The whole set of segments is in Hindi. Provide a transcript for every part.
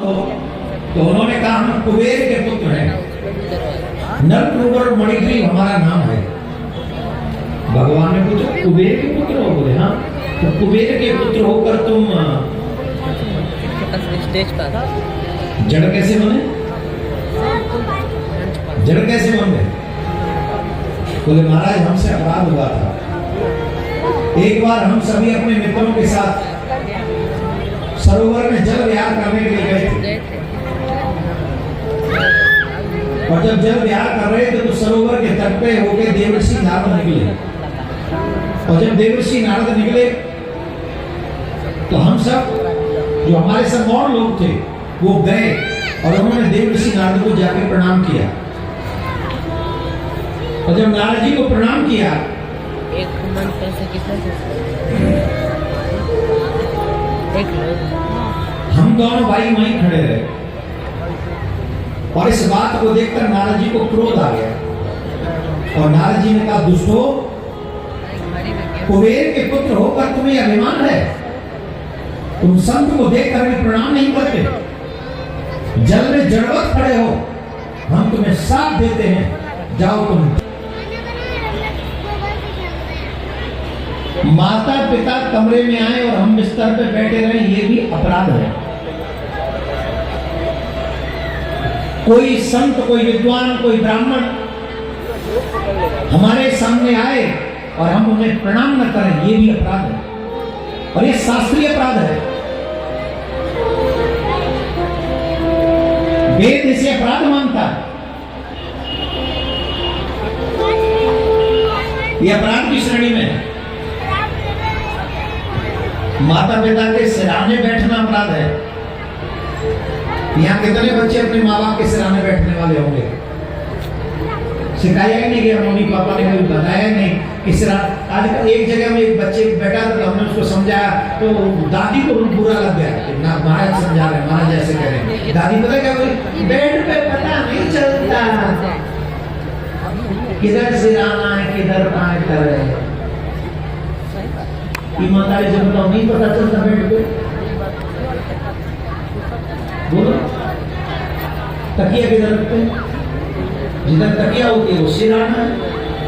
तो उन्होंने कहा हम कुबेर के पुत्र हैं, नरकुबर मणिग्रीव हमारा नाम है। भगवान ने पूछा कुबेर के पुत्र हो? बोले हाँ। तो कुबेर के पुत्र होकर तुम जड़ कैसे बने? जड़ कैसे बन गए? बोले महाराज हमसे अपराध हुआ था। एक बार हम सभी अपने मित्रों के साथ सरोवर में जल विहार करने के लिए गए थे, और जब जल विहार कर रहे थे तो सरोवर के तट पे होके देवर्षि नारद निकले। और जब देवर्षि नारद निकले तो हम सब जो हमारे सब और लोग थे वो गए और उन्होंने देवर्षि नारद को जाकर प्रणाम किया। और जब नारद जी को प्रणाम किया, एक मंत्र से हम दोनों भाई वहीं खड़े रहे, और इस बात को देखकर नारद जी को क्रोध आ गया। और नारद जी ने कहा दुष्टो, कुबेर के पुत्र होकर तुम्हें अभिमान है? तुम संत को देखकर भी प्रणाम नहीं करते, जल में जड़वत खड़े हो। हम तुम्हें साथ देते हैं, जाओ तुम। माता पिता कमरे में आए और हम बिस्तर पे बैठे रहे, ये भी अपराध है। कोई संत, कोई विद्वान, कोई ब्राह्मण हमारे सामने आए और हम उन्हें प्रणाम न करें, ये भी अपराध है, और ये शास्त्रीय अपराध है। वेद इसे अपराध मानता है। ये अपराध की श्रेणी में है। माता पिता के सिराने बैठना अपराध है। यहाँ कितने बच्चे अपने माँ बाप के सिराने बैठने वाले होंगे? सिखाया ही नहीं गया, मम्मी पापा ने कभी बताया नहीं कि सिरा। आज एक जगह में एक बच्चे बैठा था तो हमने उसको समझाया तो दादी को बुरा लग गया कि ना महाराज समझा रहे, महाराज जैसे कह रहे। दादी पता क्या बोली? बेड पे पता नहीं चलता किधर सिराना है किधर पाए कर रहे हैं। ईमानदारी से बताओ, नहीं पता चलता बेड पे? बोलो, तकिया किधर रखते हैं? जिधर तकिया होती है वो सिराना है,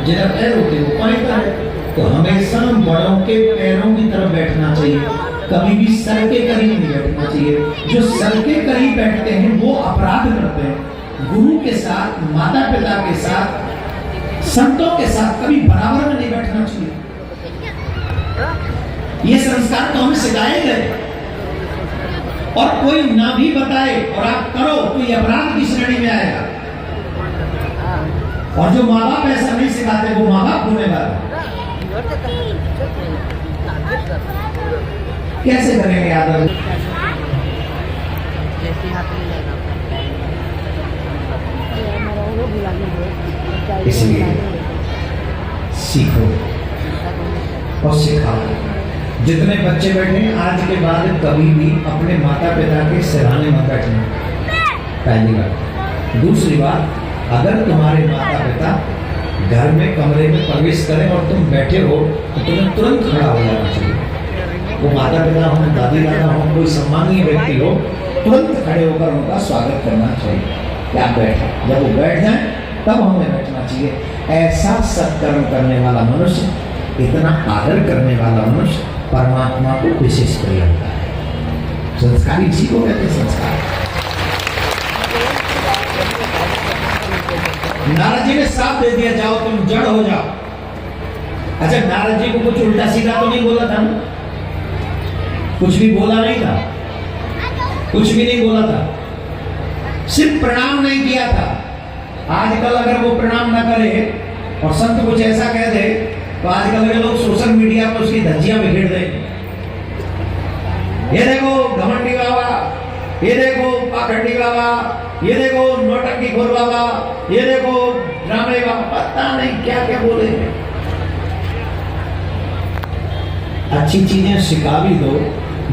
जिधर पैर होते हैं वो पायता है। तो हमेशा बड़ों के पैरों की तरफ बैठना चाहिए, कभी भी सर के करीब नहीं बैठना चाहिए। जो सर के करीब बैठते हैं वो अपराध करते हैं। गुरु के साथ, माता पिता के साथ, संतों के साथ कभी बराबर में नहीं बैठना चाहिए। ये संस्कार तो हमें सिखाए गए, और कोई ना भी बताए और आप करो तो ये अपराध की श्रेणी में आएगा। और जो माँ बाप ऐसा नहीं सिखाते वो माँ बाप गुनहगार। कैसे करेंगे आदर? इसलिए सीखो और सिखाओ। जितने बच्चे बैठे हैं आज के बाद कभी भी अपने माता पिता के सिरहाने मत बैठना, पहली बात। दूसरी बात, अगर तुम्हारे माता पिता घर में कमरे में प्रवेश करें और तुम बैठे हो तो तुम्हें तुरंत खड़ा हो जाना चाहिए। वो माता पिता हो, दादी दादा हो, कोई सम्मानीय व्यक्ति हो, तुरंत खड़े होकर उनका स्वागत करना चाहिए। क्या बैठे, जब वो बैठ जाए तब हमें बैठना चाहिए। ऐसा सत्कर्म करने वाला मनुष्य, इतना आदर करने वाला मनुष्य परमात्मा को विशेष कर लगता है। संस्कार इसी को कहते हैं संस्कार। नारद जी ने साफ दे दिया, जाओ तुम जड़ हो जाओ। अच्छा, नारद जी को कुछ उल्टा सीधा तो नहीं बोला था ना? कुछ भी बोला नहीं था, कुछ भी नहीं बोला था, सिर्फ प्रणाम नहीं किया था। आजकल अगर वो प्रणाम ना करे और संत कुछ ऐसा कह दे तो आजकल के लोग सोशल मीडिया पर उसकी धज्जियां बिखेर दें। ये देखो घमंडी बाबा, ये देखो पाखंडी बाबा, ये देखो नौटंकी खोर बाबा, ये देखो ड्रामे बाबा, पता नहीं क्या क्या बोले। अच्छी चीजें सिखा भी दो,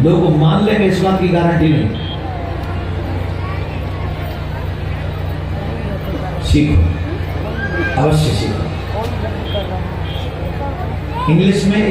लोग मान लेंगे, इस बात की गारंटी नहीं। सीखो, अवश्य सीखो। इंग्लिश में